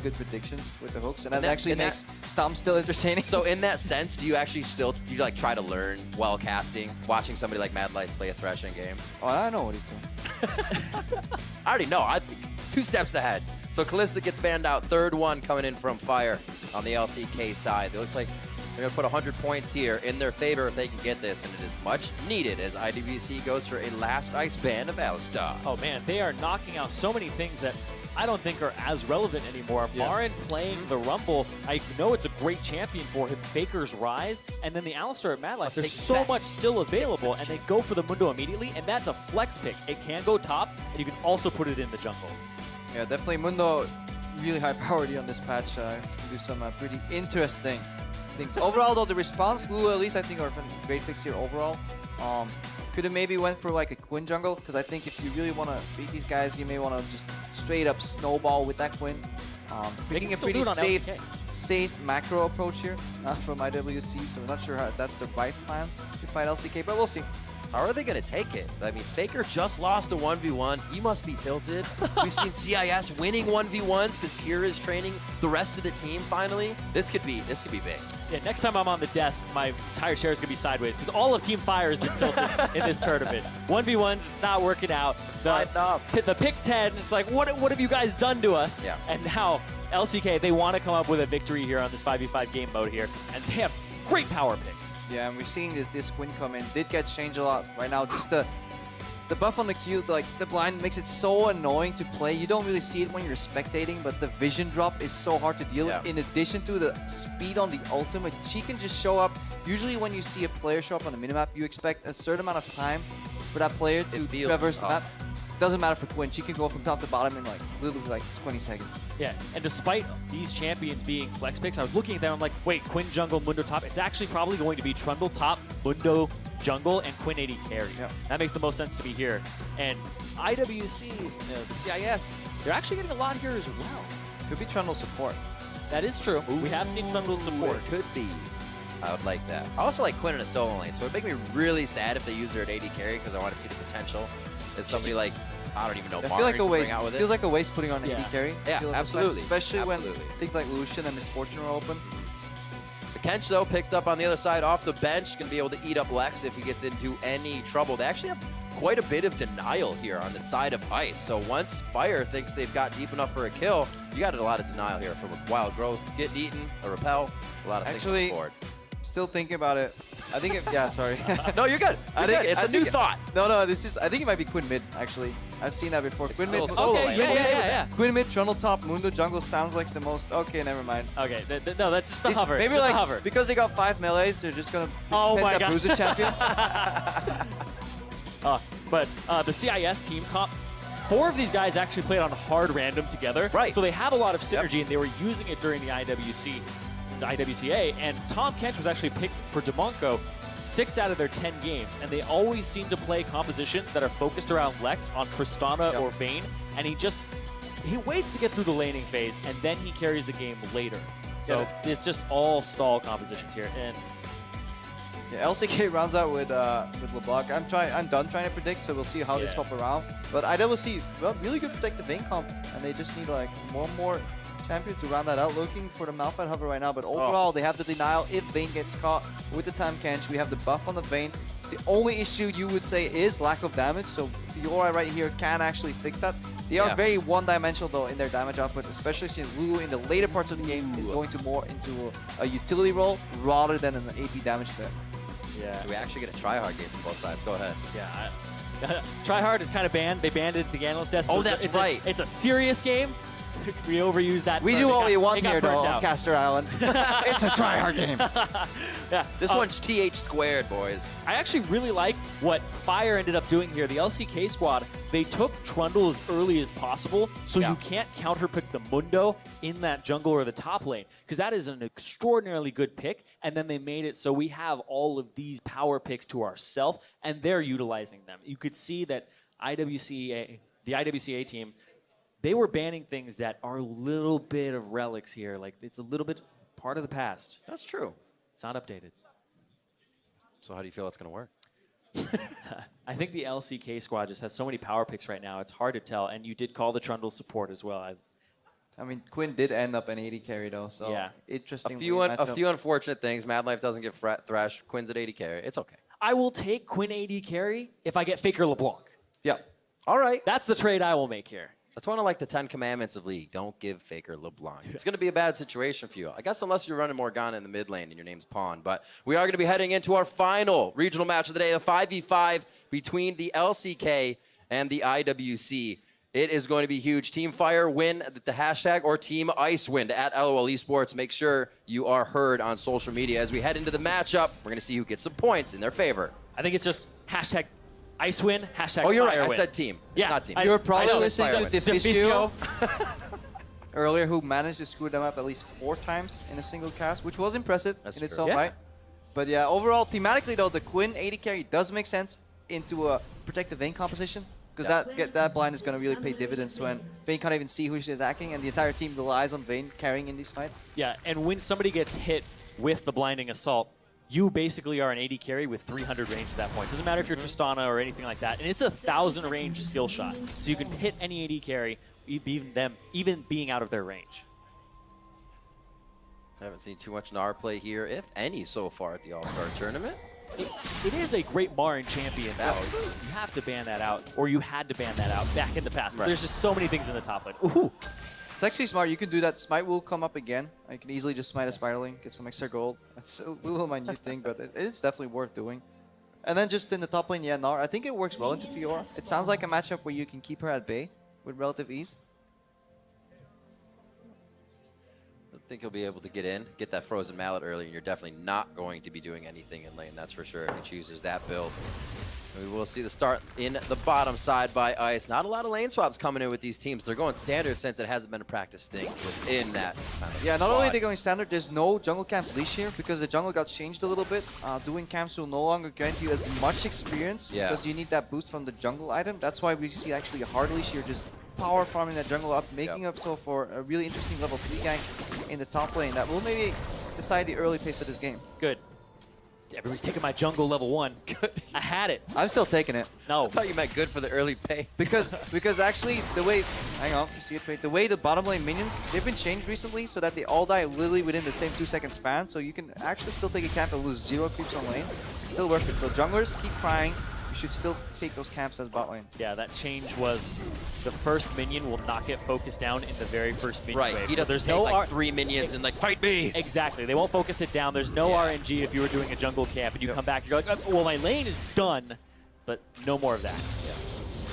good predictions with the hooks, and that actually makes Stomp still entertaining. So in that sense, do you actually still like try to learn while casting, watching somebody like Mad Light play a Thresh in game? Oh, I know what he's doing. I already know. I think 2 steps ahead. So Kalista gets banned out. Third one coming in from Fire on the LCK side. They look like they're going to put 100 points here in their favor if they can get this, and it is much needed as IWC goes for a last ice ban of Alistar. Oh man, they are knocking out so many things that I don't think are as relevant anymore. Yeah. Marin playing the Rumble, I know it's a great champion for him. Faker's Rise, and then the Alistar at Mad Light. There's so much still available, and they go for the Mundo immediately, and that's a flex pick. It can go top, and you can also put it in the jungle. Yeah, definitely Mundo, really high priority on this patch. Can do some pretty interesting things. Overall, though, the response, Lulu at least, I think are great picks here overall. Could have maybe went for like a Quinn jungle, because I think if you really want to beat these guys, you may want to just straight up snowball with that Quinn. Picking a pretty safe macro approach here from IWC, so I'm not sure how that's the right plan to fight LCK, but we'll see. How are they going to take it? I mean, Faker just lost a 1v1. He must be tilted. We've seen CIS winning 1v1s because Kira is training the rest of the team finally. This could be big. Yeah, next time I'm on the desk, my entire chair is going to be sideways because all of Team Fire has been tilted in this tournament. 1v1s, it's not working out. The pick 10, it's like, what have you guys done to us? Yeah. And now LCK, they want to come up with a victory here on this 5v5 game mode here, and they have great power picks. Yeah, and we're seeing that this Quinn come in. Did get changed a lot right now. Just the buff on the Q, like the blind, makes it so annoying to play. You don't really see it when you're spectating, but the vision drop is so hard to deal with. In addition to the speed on the ultimate, she can just show up. Usually when you see a player show up on the minimap, you expect a certain amount of time for that player to traverse the map. Doesn't matter for Quinn. She can go from top to bottom in like literally like 20 seconds. Yeah, and despite these champions being flex picks, I was looking at them, I'm like, wait, Quinn jungle, Mundo top. It's actually probably going to be Trundle top, Mundo jungle, and Quinn AD carry. Yeah. That makes the most sense to be here. And IWC, the CIS, they're actually getting a lot here as well. Could be Trundle support. That is true. Ooh, we have seen Trundle support. It could be. I would like that. I also like Quinn in a solo lane, so it would make me really sad if they use her at AD carry because I want to see the potential. As somebody like, I don't even know, Marin like a waste. Feels like a waste putting on AD carry. Yeah, absolutely. Especially when things like Lucian and Misfortune are open. The Kench, though, picked up on the other side off the bench. Going to be able to eat up Lex if he gets into any trouble. They actually have quite a bit of denial here on the side of Ice. So once Fire thinks they've got deep enough for a kill, you got a lot of denial here from a Wild Growth, Getting Eaten, a Repel, a lot of things on the board. Still thinking about it. I think yeah, sorry. No, you're good. It's a new thought. No, I think it might be Quinn mid, actually. I've seen that before. Quinn mid. Okay, yeah. Quinn mid, Trundle top, Mundo jungle sounds like the most. Okay, never mind. Okay, no, that's just a hover. Maybe like hover. Because they got 5 melees, they're just gonna pet the Bruiser champions. But the CIS team comp, 4 of these guys actually played on hard random together. Right. So they have a lot of synergy, and they were using it during the IWCA, and Tom Kench was actually picked for Demonco 6 out of their 10 games, and they always seem to play compositions that are focused around Lex on Tristana or Vayne, and he waits to get through the laning phase, and then he carries the game later. So it's just all stall compositions here. And yeah, LCK rounds out with LeBlanc. I'm done trying to predict, so we'll see how they swap around. But IWC, well, really good protect the Vayne comp, and they just need like one more champion to round that out. Looking for the Malphite hover right now, but overall they have the denial if Vayne gets caught with the time Kench. We have the buff on the Vayne. The only issue you would say is lack of damage, so Fiora right here can actually fix that. They are very one-dimensional though in their damage output, especially since Lulu in the later parts of the game is going to more into a utility role rather than an AP damage threat. Yeah. Do we actually get a tryhard game from both sides? Go ahead. Yeah. Tryhard is kind of banned. They banned it at the analyst desk. Oh, that's right. It's a serious game. We overuse that. We do what we want here, though, on Caster Island. It's a tryhard game. Yeah, this one's TH squared, boys. I actually really like what Fire ended up doing here. The LCK squad, they took Trundle as early as possible, so you can't counterpick the Mundo in that jungle or the top lane, because that is an extraordinarily good pick, and then they made it so we have all of these power picks to ourselves, and they're utilizing them. You could see that the IWCA team, they were banning things that are a little bit of relics here. Like, it's a little bit part of the past. That's true. It's not updated. So how do you feel it's going to work? I think the LCK squad just has so many power picks right now. It's hard to tell. And you did call the Trundle support as well. I mean, Quinn did end up an 80 carry though, so Yeah. interesting. A few unfortunate things. Mad Life doesn't get thrashed. Quinn's at 80 carry. It's okay. I will take Quinn AD carry if I get Faker LeBlanc. Yeah. All right. That's the trade I will make here. That's one of like the 10 commandments of League. Don't give Faker LeBlanc. It's going to be a bad situation for you. I guess unless you're running Morgana in the mid lane and your name's Pawn. But we are going to be heading into our final regional match of the day, the 5v5 between the LCK and the IWC. It is going to be huge. Team Fire win the hashtag or Team Ice win at LOL Esports. Make sure you are heard on social media. As we head into the matchup, we're going to see who gets some points in their favor. I think it's just hashtag Ice win, hashtag Oh, you're Fire right. I win. said team. Yeah, not team. You were probably know, listening Fire to win. Deficio earlier, who managed to screw them up at least 4 times in a single cast, which was impressive That's in true. its own Yeah. right. But yeah, overall, thematically though, the Quinn 80 carry does make sense into a protective Vayne composition. Because that blind is going to really pay dividends when Vayne can't even see who she's attacking, and the entire team relies on Vayne carrying in these fights. Yeah, and when somebody gets hit with the blinding assault, you basically are an 80 carry with 300 range at that point. Doesn't matter if you're Tristana or anything like that. And it's a 1,000 range skill shot. So you can hit any 80 carry, even being out of their range. I haven't seen too much Gnar play here, if any, so far at the All-Star Tournament. It is a great Marin champion, though. You have to ban that out, or you had to ban that out back in the past. Right. There's just so many things in the top lane. Ooh. It's actually smart. You can do that. Smite will come up again. I can easily just smite a Spiraling, get some extra gold. That's a little minute thing, but it's definitely worth doing. And then just in the top lane, yeah, Gnar, I think it works well into Fiora. It sounds like a matchup where you can keep her at bay with relative ease. I think he'll be able to get that Frozen Mallet early, and you're definitely not going to be doing anything in lane, that's for sure, if he chooses that build. We will see the start in the bottom side by Ice. Not a lot of lane swaps coming in with these teams. They're going standard since it hasn't been a practice thing within that kind of Yeah, squad. not only are they going standard, there's no jungle camp leash here because the jungle got changed a little bit. Doing camps will no longer grant you as much experience because you need that boost from the jungle item. That's why we see actually a hard leash here, just power farming that jungle up, making up so for a really interesting level 3 gank in the top lane that will maybe decide the early pace of this game. Good. Everybody's taking my jungle level 1. Good. I had it. I'm still taking it. No. I thought you meant good for the early pace. Because actually the way, hang on, you see it right, the way the bottom lane minions, they've been changed recently so that they all die literally within the same 2-second span, so you can actually still take a camp and lose 0 creeps on lane. It's still worth it. So junglers, keep crying. You should still take those camps as bot lane. Yeah, that change was the first minion will not get focused down in the very first minion wave. He So doesn't there's take no like 3 minions and like, fight me! Exactly. They won't focus it down. There's no RNG if you were doing a jungle camp and you come back, you're like, oh, well, my lane is done, but no more of that.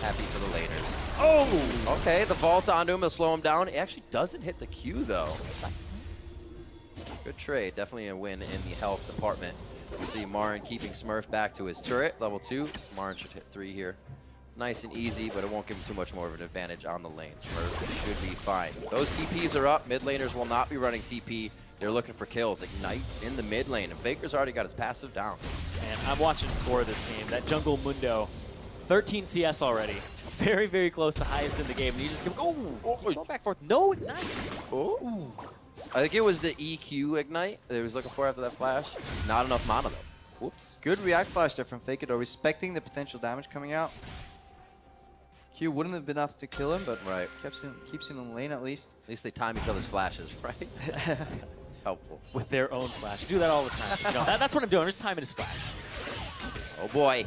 Happy for the laners. Oh! Okay, the vault onto him will slow him down. It actually doesn't hit the Q though. Good trade. Definitely a win in the health department. We'll see Marin keeping Smurf back to his turret, level 2. Marin should hit 3 here. Nice and easy, but it won't give him too much more of an advantage on the lane. Smurf should be fine. Those TPs are up. Mid laners will not be running TP. They're looking for kills. Ignites in the mid lane, and Faker's already got his passive down. And I'm watching score this game. That jungle Mundo, 13 CS already. Very, very close to highest in the game. And he just kept go back forth. No ignite. Oh. I think it was the EQ ignite that he was looking for after that flash. Not enough mana though. Whoops. Good react flash there from Faker though, respecting the potential damage coming out. Q wouldn't have been enough to kill him, but keeps him in the lane at least. At least they time each other's flashes, right? Helpful. With their own flash. You do that all the time. You know, that's what I'm doing. I'm just timing his flash. Oh boy.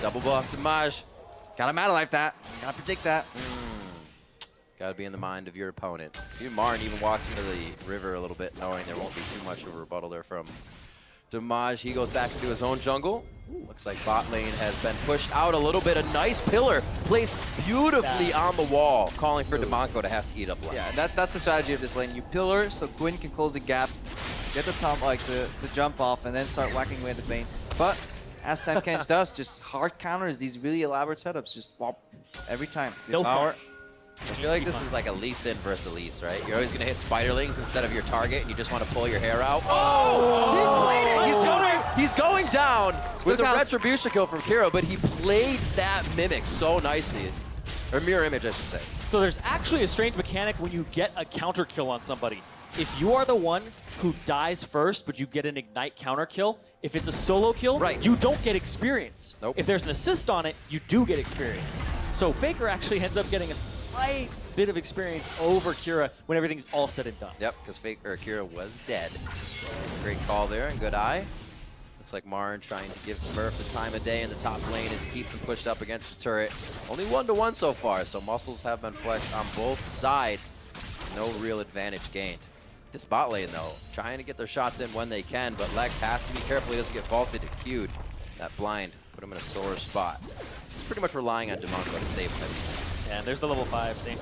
Double buff to Maj. Gotta meta life that. Gotta predict that. Gotta be in the mind of your opponent. Even Marin even walks into the river a little bit, knowing there won't be too much of a rebuttal there from Damage. He goes back into his own jungle. Looks like bot lane has been pushed out a little bit. A nice pillar placed beautifully on the wall, calling for Demonko to have to eat up lane. Yeah, that's the strategy of this lane. You pillar so Gwyn can close the gap, get the top like the jump off, and then start whacking away at the Vayne. But as Time Kench does, just hard counters these really elaborate setups, just whop every time. Go for it. I feel like this is like a Lee Sin versus Elise, right? You're always going to hit Spiderlings instead of your target, and you just want to pull your hair out. Oh! He played it! He's going down with the Retribution kill from Kiro, but he played that Mimic so nicely. Or Mirror Image, I should say. So there's actually a strange mechanic when you get a counter kill on somebody. If you are the one who dies first, but you get an Ignite counter kill, if it's a solo kill, Right. you don't get experience. Nope. If there's an assist on it, you do get experience. So Faker actually ends up getting a slight bit of experience over Kira when everything's all said and done. Yep, because Kira was dead. Great call there and good eye. Looks like Marn trying to give Smurf the time of day in the top lane as he keeps him pushed up against the turret. Only 1-1 so far, so muscles have been flexed on both sides. No real advantage gained. This bot lane, though, trying to get their shots in when they can, but Lex has to be careful he doesn't get vaulted and queued. That blind put him in a sore spot. He's pretty much relying on Demonco to save him. And there's the level 5, see?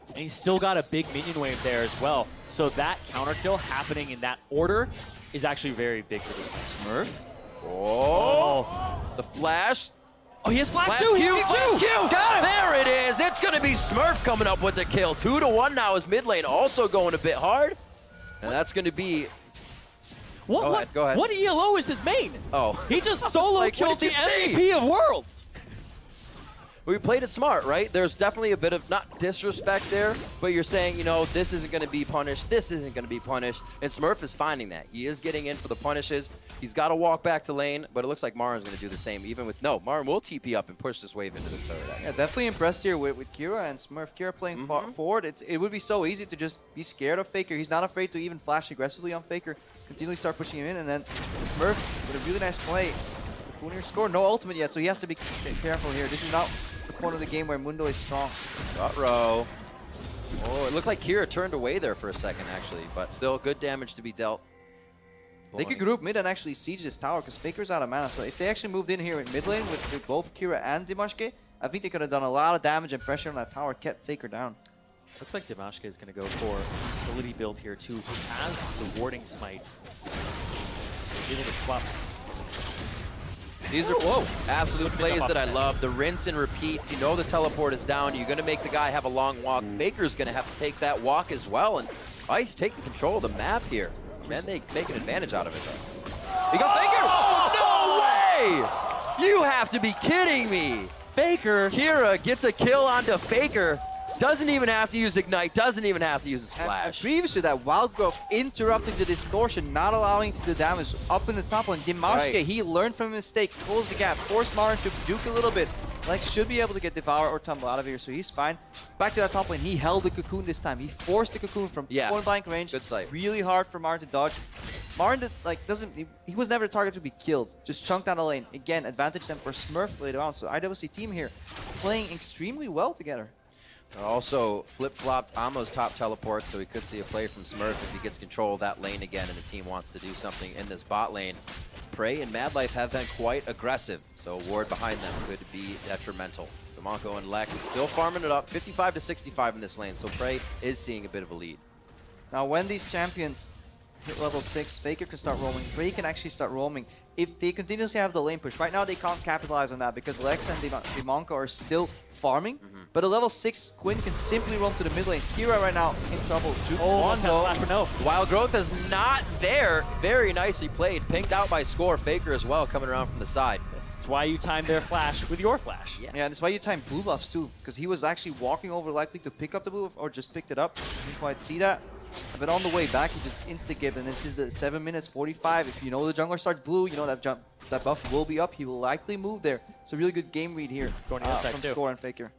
And he's still got a big minion wave there as well. So that counter kill happening in that order is actually very big for this team. Smurf. Oh, the flash. Oh, he has flash, Flash too! Q, flash Q! Got him! There it is! It's gonna be Smurf coming up with the kill. 2-1 now as mid lane also going a bit hard. And that's gonna be... Go ahead. What ELO is his main? Oh. He just solo like, killed what the did you think? MVP of Worlds! We played it smart, right? There's definitely a bit of, not disrespect there, but you're saying, you know, this isn't going to be punished, this isn't going to be punished, and Smurf is finding that. He is getting in for the punishes. He's got to walk back to lane, but it looks like Marin's going to do the same, even with, no, Marin will TP up and push this wave into the turret. Yeah, definitely impressed here with Kira and Smurf. Kira playing forward. It would be so easy to just be scared of Faker. He's not afraid to even flash aggressively on Faker, continually start pushing him in, and then Smurf with a really nice play. Kunir scored, no ultimate yet, so he has to be careful here. This is not the point of the game where Mundo is strong. Uh-oh. Oh, it looked like Kira turned away there for a second, actually, but still good damage to be dealt. They could group mid and actually siege this tower because Faker's out of mana. So if they actually moved in here in mid lane with both Kira and Dimashke, I think they could have done a lot of damage and pressure on that tower, kept Faker down. Looks like Dimashke is going to go for a utility build here too. He has the warding smite. So he's able to swap. These are absolute plays that I love. The rinse and repeats. You know the teleport is down. You're going to make the guy have a long walk. Faker's going to have to take that walk as well. And Ice taking control of the map here. Man, they make an advantage out of it, though. He got Faker! Oh, no way! You have to be kidding me. Faker! Kira gets a kill onto Faker. Doesn't even have to use Ignite. Doesn't even have to use his And flash. previously that Wild Growth interrupting the distortion, not allowing to do damage up in the top lane. Dimashke, he learned from a mistake, closed the gap, forced Marin to juke a little bit. Lex should be able to get Devour or tumble out of here, so he's fine. Back to that top lane, he held the cocoon this time. He forced the cocoon from point blank range. Good sight. Really hard for Marin to dodge. Marin he was never a target to be killed. Just chunked down the lane. Again, advantage them for Smurf later on. So IWC team here playing extremely well together. Also flip-flopped Amo's top teleport, so we could see a play from Smurf if he gets control of that lane again and the team wants to do something in this bot lane. Prey and Madlife have been quite aggressive, so a ward behind them could be detrimental. Demonco and Lex still farming it up, 55 to 65 in this lane, so Prey is seeing a bit of a lead. Now when these champions hit level 6, Faker can start roaming, Prey can actually start roaming. If they continuously have the lane push, right now they can't capitalize on that because Lex and Demonco are still farming, but a level 6 Quinn can simply roam to the mid lane. Kira right now in trouble. No. Wild Growth is not there. Very nicely played. Pinged out by Score. Faker as well coming around from the side. That's why you timed their flash with your flash. Yeah, that's why you time blue buffs too, because he was actually walking over likely to pick up the blue buff or just picked it up. Didn't quite see that. But on the way back, he just insta-gibbed, and this is the 7 minutes 45. If you know the jungler starts blue, you know that buff will be up. He will likely move there. So really good game read here Going to the outside from too. Score Score and Faker.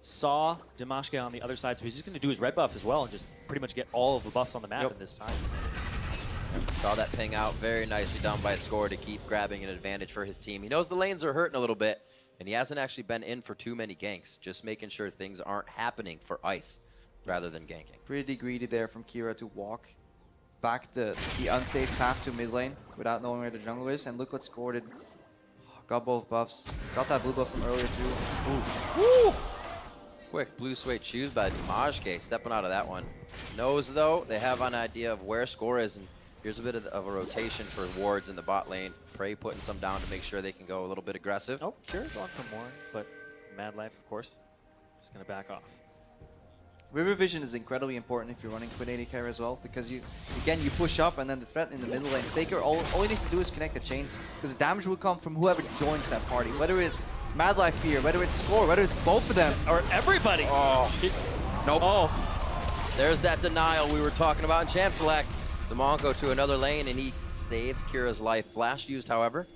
Saw Dimashke on the other side, so he's just going to do his red buff as well and just pretty much get all of the buffs on the map in this side. Saw that ping out. Very nicely done by Score to keep grabbing an advantage for his team. He knows the lanes are hurting a little bit, and he hasn't actually been in for too many ganks. Just making sure things aren't happening for Ice rather than ganking. Pretty greedy there from Kira to walk back the unsafe path to mid lane without knowing where the jungle is. And look what Score did. Got both buffs. Got that blue buff from earlier too. Woo! Quick blue suede shoes by Dimashke, stepping out of that one. Knows though, they have an idea of where Score is, and here's a bit of a rotation for wards in the bot lane. Prey putting some down to make sure they can go a little bit aggressive. Oh, Kira's going for more, but Madlife, of course, just going to back off. River vision is incredibly important if you're running Quinn AD carry as well, because you push up and then the threat in the middle lane. Faker, all he needs to do is connect the chains, because the damage will come from whoever joins that party, whether it's Madlife here, whether it's Score, whether it's both of them. Or everybody! Oh, nope. Oh. There's that denial we were talking about in Champ Select. Demonco to another lane, and he saves Kira's life. Flash used, however.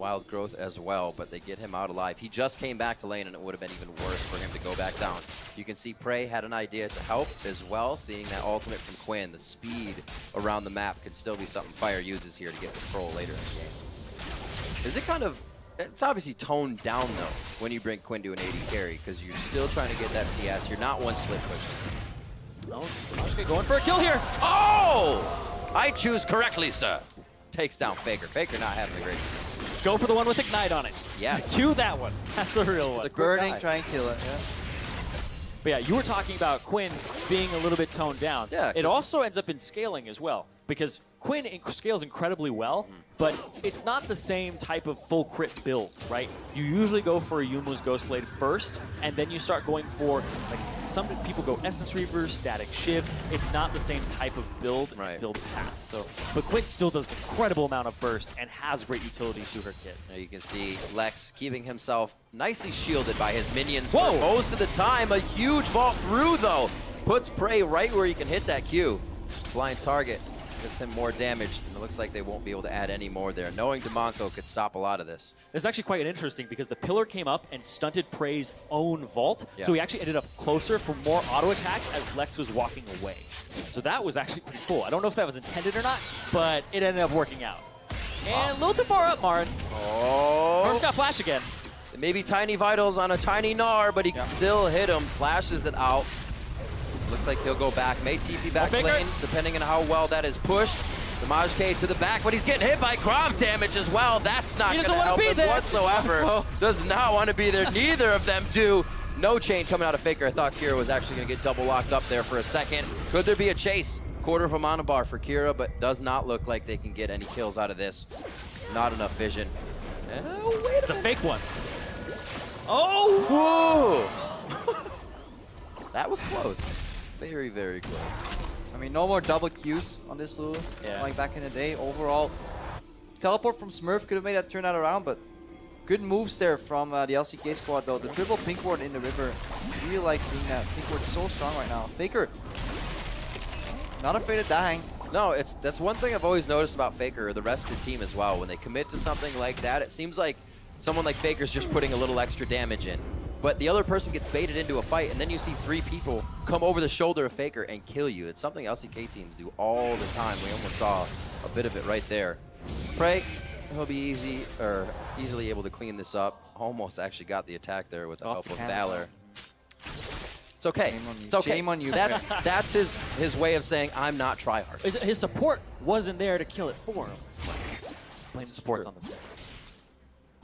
Wild growth as well, but they get him out alive. He just came back to lane, and it would have been even worse for him to go back down. You can see Prey had an idea to help as well, seeing that ultimate from Quinn. The speed around the map could still be something Fire uses here to get control later in the game. Is it kind of... It's obviously toned down, though, when you bring Quinn to an AD carry, because you're still trying to get that CS. You're not one split pushing. No, Mashka going for a kill here. Oh! I choose correctly, sir. Takes down Faker. Faker not having a great game. Go for the one with Ignite on it. Yes. Cue that one. That's the real one. The burning, try and kill it. Yeah. But yeah, you were talking about Quinn being a little bit toned down. Yeah. It also ends up in scaling as well, because Quinn scales incredibly well, but it's not the same type of full crit build, right? You usually go for a Yumu's Ghostblade first, and then you start going for, like, some people go Essence Reavers, Static Shiv. It's not the same type of build path. So, but Quinn still does an incredible amount of burst and has great utility to her kit. Now you can see Lex keeping himself nicely shielded by his minions Whoa. for most of the time. A huge vault through, though. Puts Prey right where you can hit that Q. Blind target gets him more damage, and it looks like they won't be able to add any more there. Knowing DeMonco could stop a lot of this. It's actually quite interesting because the pillar came up and stunted Prey's own vault, so he actually ended up closer for more auto attacks as Lex was walking away. So that was actually pretty cool. I don't know if that was intended or not, but it ended up working out. And a little too far up, Marin. Oh! First got flash again. Maybe tiny vitals on a tiny Gnar, but he can still hit him. Flashes it out. Looks like he'll go back. May TP back lane, depending on how well that is pushed. The Majke to the back, but he's getting hit by Grom damage as well. That's not going to help him whatsoever. Does not want to be there. Neither of them do. No chain coming out of Faker. I thought Kira was actually going to get double locked up there for a second. Could there be a chase? Quarter of a mana bar for Kira, but does not look like they can get any kills out of this. Not enough vision. Oh, wait a fake one. Oh! Whoa! That was close. Very, very close. I mean, no more double Qs on this Lulu, like back in the day. Overall, teleport from Smurf could have made that turn out around, but good moves there from the LCK squad, though. The triple pink ward in the river, really like seeing that. Pink ward's so strong right now. Faker, not afraid of dying. No, that's one thing I've always noticed about Faker, or the rest of the team as well. When they commit to something like that, it seems like someone like Faker's just putting a little extra damage in. But the other person gets baited into a fight, and then you see 3 people come over the shoulder of Faker and kill you. It's something LCK teams do all the time. We almost saw a bit of it right there. Prey, he'll be easily able to clean this up. Almost actually got the attack there with the help of Valor. It's okay. It's okay. Shame on you. That's his way of saying, I'm not tryhard. His support wasn't there to kill it for him. Blame the supports on this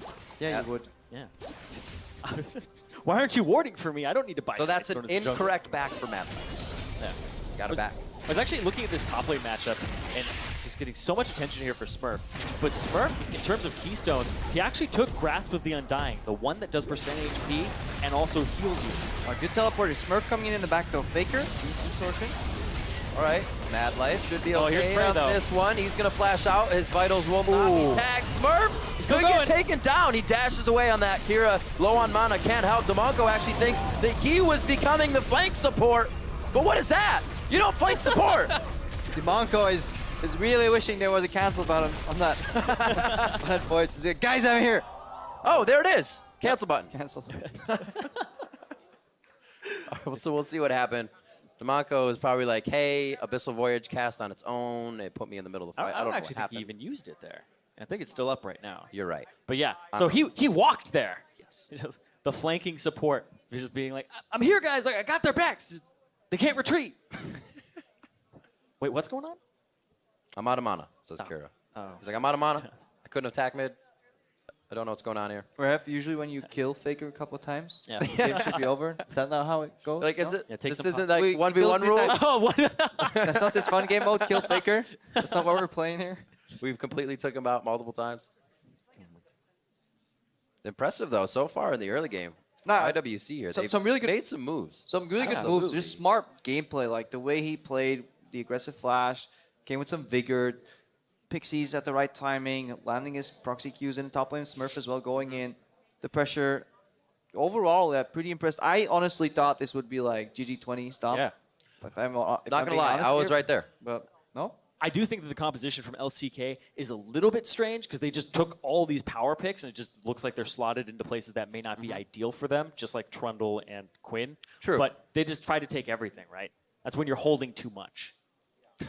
one. Yeah, you would. Yeah. Why aren't you warding for me? I don't need to buy. So that's an incorrect back for Mad. Yeah. Got it back. I was actually looking at this top lane matchup, and it's just getting so much attention here for Smurf. But Smurf, in terms of keystones, he actually took Grasp of the Undying, the one that does percent HP and also heals you. Good teleporter. Smurf coming in the back though. Faker, distortion. All right, Mad Life should be here's okay Prey, on though. this one. He's going to flash out. His vitals will not be tagged. Smurf still could get taken down. He dashes away on that. Kira, low on mana, can't help. DeMonco actually thinks that he was becoming the flank support. But what is that? You don't flank support. DeMonco is really wishing there was a cancel button on that, on that voice. He's like, guys, I'm here. Oh, there it is. Cancel button. Cancel. So we'll see what happened. DeMonco is probably like, hey, Abyssal Voyage cast on its own. It put me in the middle of the fight. I don't know actually what think he happened. even used it there. I think it's still up right now. You're right. But yeah, so he walked there. Yes. Just the flanking support. He's just being like, I'm here, guys. Like, I got their backs. They can't retreat. Wait, what's going on? I'm out of mana, says Kira. Oh. He's like, I'm out of mana. I couldn't attack mid. I don't know what's going on here. Ref, usually when you kill Faker a couple times, Yeah. the game should be over. Is that not how it goes? Like, is No? it? Yeah, take This some isn't time. like We 1v1 build rule. midnight. Oh, what? That's not this fun game mode, kill Faker. That's not what we're playing here. We've completely took him out multiple times. Impressive though, so far in the early game. Nah, IWC here. They've some really good- made some moves. Some really good moves, just smart gameplay, like the way he played, the aggressive flash, came with some vigor, Pixies at the right timing, landing his proxy Qs in the top lane, Smurf as well going in, the pressure. Overall, yeah, pretty impressed. I honestly thought this would be like GG20 stop. Yeah. If I'm Not gonna lie, I was right there. But no, I do think that the composition from LCK is a little bit strange because they just took all these power picks and it just looks like they're slotted into places that may not be ideal for them, just like Trundle and Quinn. True. But they just try to take everything, right? That's when you're holding too much.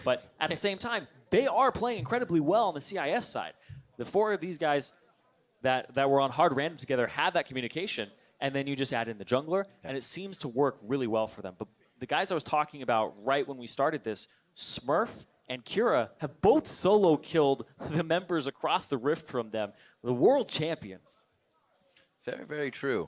But at the same time, they are playing incredibly well on the CIS side. The 4 of these guys that were on hard random together had that communication, and then you just add in the jungler, and it seems to work really well for them. But the guys I was talking about right when we started this, Smurf and Kira, have both solo killed the members across the rift from them, the world champions. It's very, very true.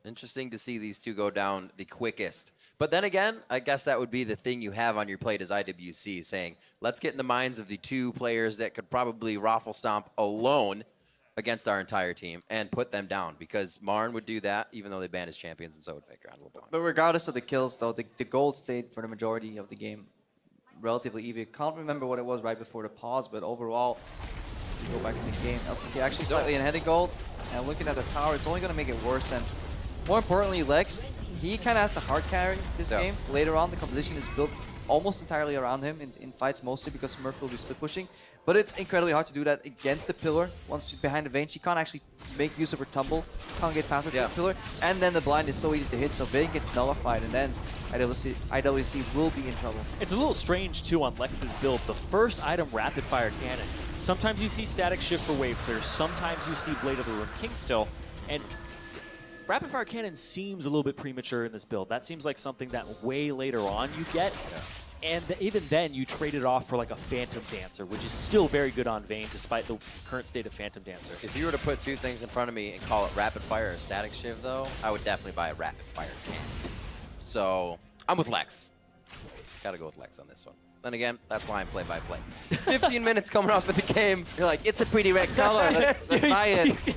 Interesting to see these two go down the quickest. But then again, I guess that would be the thing you have on your plate as IWC, saying, let's get in the minds of the 2 players that could probably raffle stomp alone against our entire team and put them down, because Marn would do that even though they banned his champions, and so would Faker on LeBlanc. But regardless of the kills, though, the gold stayed for the majority of the game relatively even. I can't remember what it was right before the pause, but overall, if you go back to the game, LCK actually slightly ahead of gold, and looking at the tower, it's only going to make it worse. And more importantly, Lex, he kind of has to hard carry this game. Later on, the composition is built almost entirely around him in fights, mostly because Smurf will be split pushing. But it's incredibly hard to do that against the pillar. Once she's behind the Vayne, she can't actually make use of her tumble, can't get past it to the pillar. And then the blind is so easy to hit, so Vayne gets nullified, and then IWC will be in trouble. It's a little strange, too, on Lex's build. The first item, Rapid Fire Cannon. Sometimes you see Static Shift for Wave Clear, sometimes you see Blade of the Ruined King still, and Rapid Fire Cannon seems a little bit premature in this build. That seems like something that way later on you get. And even then, you trade it off for like a Phantom Dancer, which is still very good on Vayne, despite the current state of Phantom Dancer. If you were to put 2 things in front of me and call it Rapid Fire or Static Shiv, though, I would definitely buy a Rapid Fire Cannon. So, I'm with Lex. Gotta go with Lex on this one. Then again, that's why I'm play-by-play. 15 minutes coming off of the game. You're like, it's a pretty red color, let's buy it.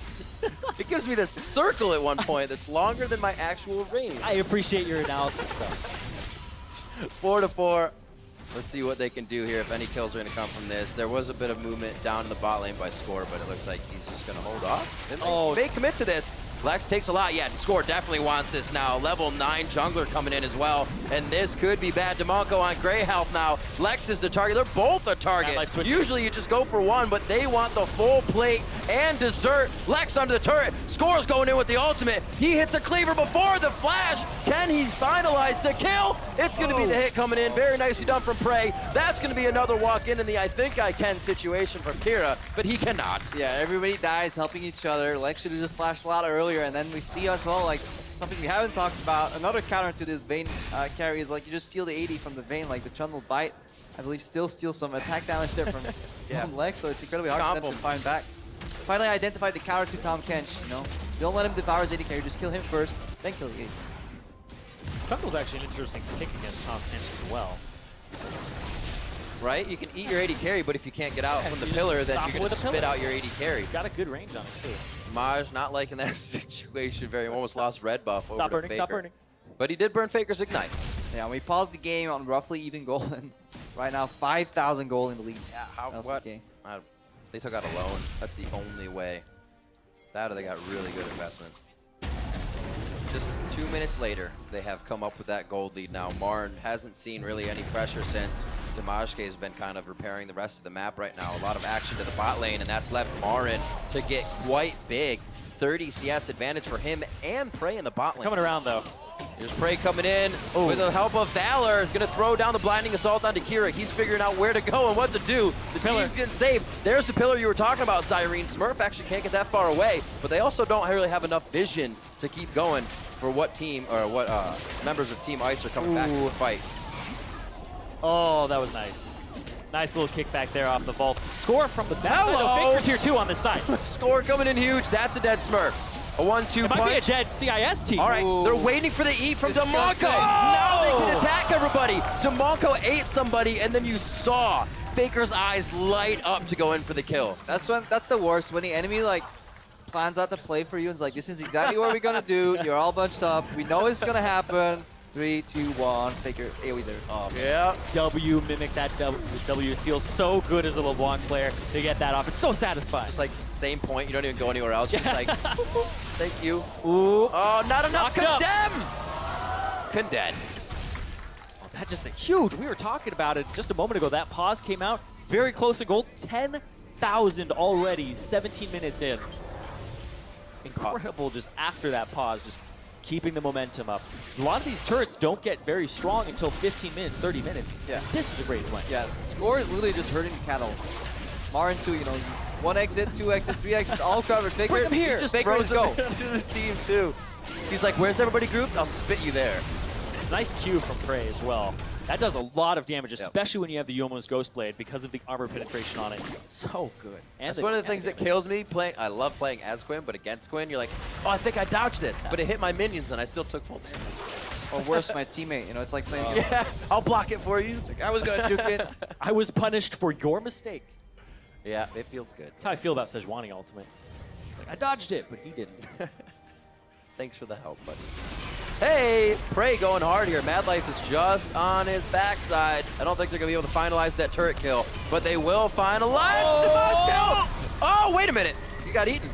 It gives me this circle at one point that's longer than my actual range. I appreciate your analysis, though. 4-4. Let's see what they can do here, if any kills are going to come from this. There was a bit of movement down in the bot lane by Score, but it looks like he's just going to hold off. And they commit to this. Lex takes a lot. Yeah, Score definitely wants this now. Level 9 jungler coming in as well. And this could be bad. Demonco on Grey Health now. Lex is the target. They're both a target. Usually you just go for one, but they want the full plate and dessert. Lex under the turret. Score's going in with the ultimate. He hits a cleaver before the flash. Can he finalize the kill? It's going to be the hit coming in. Very nicely done from Prey. That's going to be another walk in the I think I can situation from Kira, but he cannot. Yeah, everybody dies helping each other. Lex should have just flashed a lot earlier, and then we see as well, like, something we haven't talked about. Another counter to this Vayne carry is like you just steal the 80 from the Vayne, like the Trundle bite. I believe still steals some attack damage there from, from Lex, so it's incredibly hard for them to find back. Finally identified the counter to Tahm Kench, you know. Don't let him devour his 80 carry, just kill him first, then kill the 80. Trundle's actually an interesting pick against Tahm Kench as well. Right? You can eat your 80 carry, but if you can't get out from the pillar, then you're going to spit out your 80 carry. Got a good range on it, too. Maj not liking that situation very. Almost lost red buff over to Faker. Stop burning. But he did burn Faker's Ignite. Yeah, we paused the game on roughly even gold, and right now 5,000 gold in the lead. Yeah, what? They took out a loan. That's the only way. That or they got really good investment. Just 2 minutes later, they have come up with that gold lead now. Marn hasn't seen really any pressure since Damashke has been kind of repairing the rest of the map right now. A lot of action to the bot lane, and that's left Marn to get quite big. 30 CS advantage for him and Prey in the bot lane. Coming around, though. Here's Prey coming in with the help of Valor. He's going to throw down the Blinding Assault onto Kira. He's figuring out where to go and what to do. The team's getting saved. There's the pillar you were talking about, Cyrene. Smurf actually can't get that far away, but they also don't really have enough vision to keep going for what team or what members of Team Ice are coming back to the fight. Oh, that was nice. Nice little kickback there off the vault. Score from the back. Hello! Faker's here too on this side. Score coming in huge. That's a dead Smurf. A 1-2 punch. It might be a dead CIS team. All right, they're waiting for the E from Demonco. Now they can attack everybody. Demonco ate somebody, and then you saw Faker's eyes light up to go in for the kill. That's the worst, when the enemy like plans out to play for you and is like, this is exactly what we're gonna do. You're all bunched up. We know it's gonna happen. 3, 2, 1. Faker AoE there. Oh, yeah. W, mimic that W. It feels so good as a LeBlanc player to get that off. It's so satisfying. Just like same point. You don't even go anywhere else. Just like, thank you. Ooh. Oh, not enough. Condemn. Condemn. That's just a huge. We were talking about it just a moment ago. That pause came out very close to gold. 10,000 already, 17 minutes in. Incredible just after that pause, just keeping the momentum up. A lot of these turrets don't get very strong until 15 minutes, 30 minutes. Yeah. This is a great play. Yeah, score is literally just hurting the cattle. Marin too, you know, 1 exit, 2 exit, 3 exits, all covered. Faker, Bring him here. He just Faker throws is go. to the team too. He's like, where's everybody grouped? I'll spit you there. It's a nice cue from Prey as well. That does a lot of damage, especially when you have the Yomo's Ghost Blade because of the armor penetration on it. So good. And That's one of the things that kills me. I love playing as Quinn, but against Quinn, you're like, oh, I think I dodged this, but it hit my minions and I still took full damage. Or worse, my teammate. You know, it's like playing. Yeah, I'll block it for you. Like, I was gonna juke it. I was punished for your mistake. Yeah, it feels good. That's how I feel about Sejuani Ultimate. Like, I dodged it, but he didn't. Thanks for the help, buddy. Hey, Prey going hard here. Mad Life is just on his backside. I don't think they're going to be able to finalize that turret kill, but they will finalize the boss kill. Oh, wait a minute. He got eaten.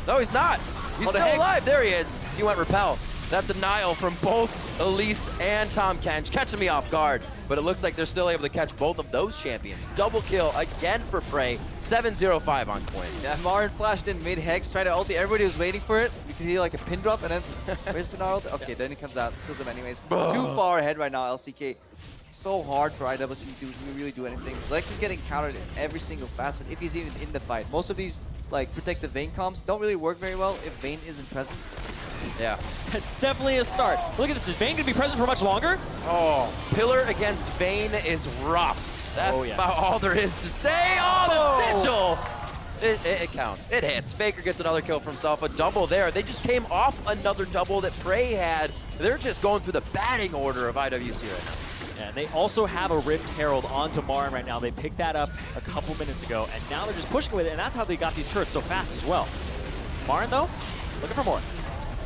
No, he's not. He's still alive. There he is. He went repel. That denial from both Elise and Tom Kench catching me off guard, but it looks like they're still able to catch both of those champions. Double kill again for Prey. 7-0-5 on Quinn. Yeah, Marin flashed in mid-hex, tried to ulti. Everybody was waiting for it. You could hear like a pin drop, and then where's the ult? Okay, then he comes out, kills him anyways. Too far ahead right now, LCK. So hard for IWC to really do anything. Lex is getting countered in every single facet if he's even in the fight. Most of these like protective Vayne comps don't really work very well if Vayne isn't present. Yeah. It's definitely a start. Look at this. Is Vayne going to be present for much longer? Oh, Pillar against Vayne is rough. That's about all there is to say. Oh, the sigil! It counts. It hits. Faker gets another kill for himself. A double there. They just came off another double that Prey had. They're just going through the batting order of IWC right now. Yeah, and they also have a Rift Herald onto Marin right now. They picked that up a couple minutes ago, and now they're just pushing with it, and that's how they got these turrets so fast as well. Marin, though, looking for more.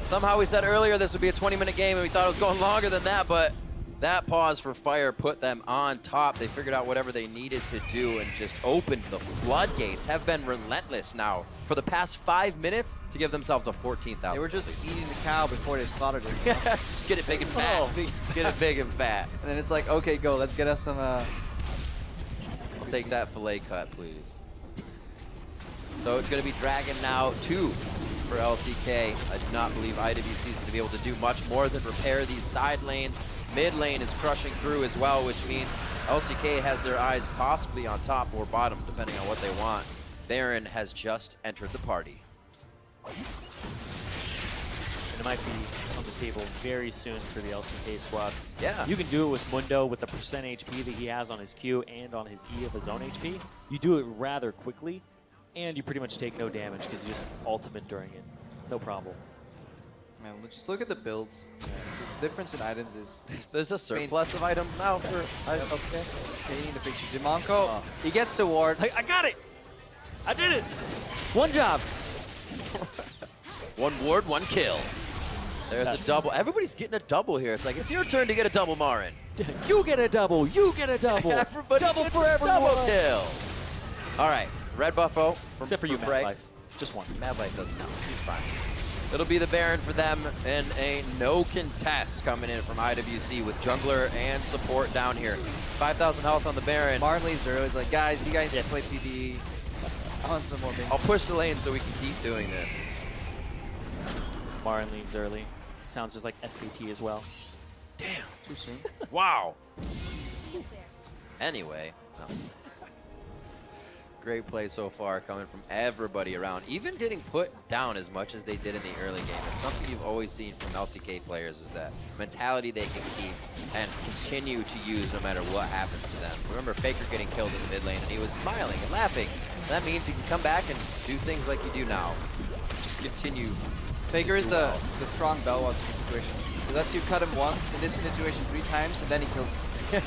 Somehow we said earlier this would be a 20-minute game, and we thought it was going longer than that, but that pause for Fire put them on top. They figured out whatever they needed to do and just opened the floodgates. Have been relentless now for the past 5 minutes to give themselves a 14,000. They were just eating the cow before they slaughtered it. Just get it big and fat. Get it big and fat. And then it's like, okay, go. Let's get us some. I'll take that fillet cut, please. So it's going to be Dragon now 2 for LCK. I do not believe IWC is going to be able to do much more than repair these side lanes. Mid lane is crushing through as well, which means LCK has their eyes possibly on top or bottom, depending on what they want. Baron has just entered the party. And it might be on the table very soon for the LCK squad. Yeah. You can do it with Mundo with the percent HP that he has on his Q and on his E of his own HP. You do it rather quickly, and you pretty much take no damage because you just ultimate during it. No problem. Man, just look at the builds. The difference in items is There's a surplus of items now for LCK. painting the picture. Dimonko, he gets the ward. I got it! I did it! One job. One ward, one kill. There's the double. Everybody's getting a double here. It's like, it's your turn to get a double, Marin. You get a double. You get a double. Everybody double gets for a everyone. double kill. All right, red buffo. Except for you, Prey. Mad Life. Just one. Mad Life doesn't count. He's fine. It'll be the Baron for them and a no contest coming in from IWC with jungler and support down here. 5,000 health on the Baron. Marin leaves early. He's like, guys, you guys can play PD. I want some more big. I'll push the lane so we can keep doing this. Marin leaves early. Sounds just like SPT as well. Damn. Too soon. Wow. Anyway. No. Great play so far coming from everybody around. Even getting put down as much as they did in the early game. It's something you've always seen from LCK players is that mentality they can keep and continue to use no matter what happens to them. Remember Faker getting killed in the mid lane and he was smiling and laughing. That means you can come back and do things like you do now. Just continue. Faker is the strong Belwas in this situation. He lets you cut him once, in this situation 3 times, and then he kills you.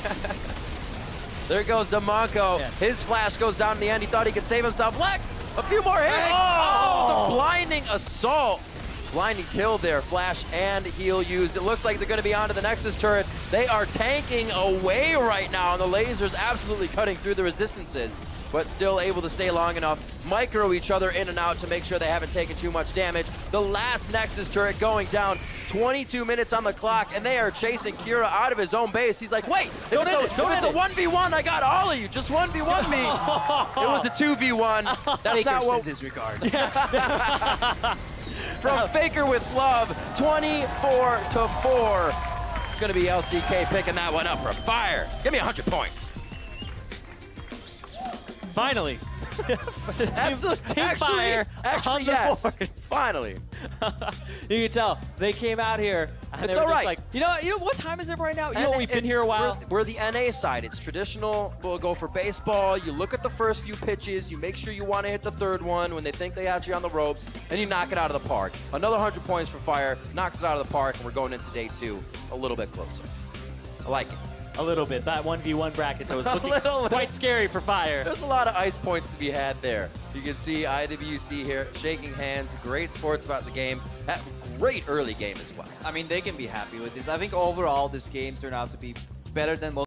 There goes Damonko. Yeah. His flash goes down in the end. He thought he could save himself. Lex, a few more hits. Oh, the blinding assault. Blinding kill there, flash and heal used. It looks like they're going to be onto the Nexus turret. They are tanking away right now, and the lasers absolutely cutting through the resistances, but still able to stay long enough, micro each other in and out to make sure they haven't taken too much damage. The last Nexus turret going down, 22 minutes on the clock, and they are chasing Kira out of his own base. He's like, wait, if it's a 1v1, I got all of you. Just 1v1 me. It was a 2v1. That's Faker not what... sends his regards. From Faker with love, 24-4. It's going to be LCK picking that one up for Fire. Give me 100 points. Finally. Absolutely. Team Fire Actually, on the yes. board. Finally. You can tell they came out here and It's they were all just right. like, you know what time is it right now? You know, we've been here a while. We're the NA side. It's traditional. We'll go for baseball. You look at the first few pitches. You make sure you want to hit the third one when they think they got you on the ropes, and you knock it out of the park. Another 100 points for Fire. Knocks it out of the park, and we're going into day 2 a little bit closer. I like it. A little bit. That 1v1 bracket that was looking little. quite scary for Fire. There's a lot of ice points to be had there. You can see IWC here shaking hands. Great sports about the game. That great early game as well. I mean, they can be happy with this. I think overall, this game turned out to be better than most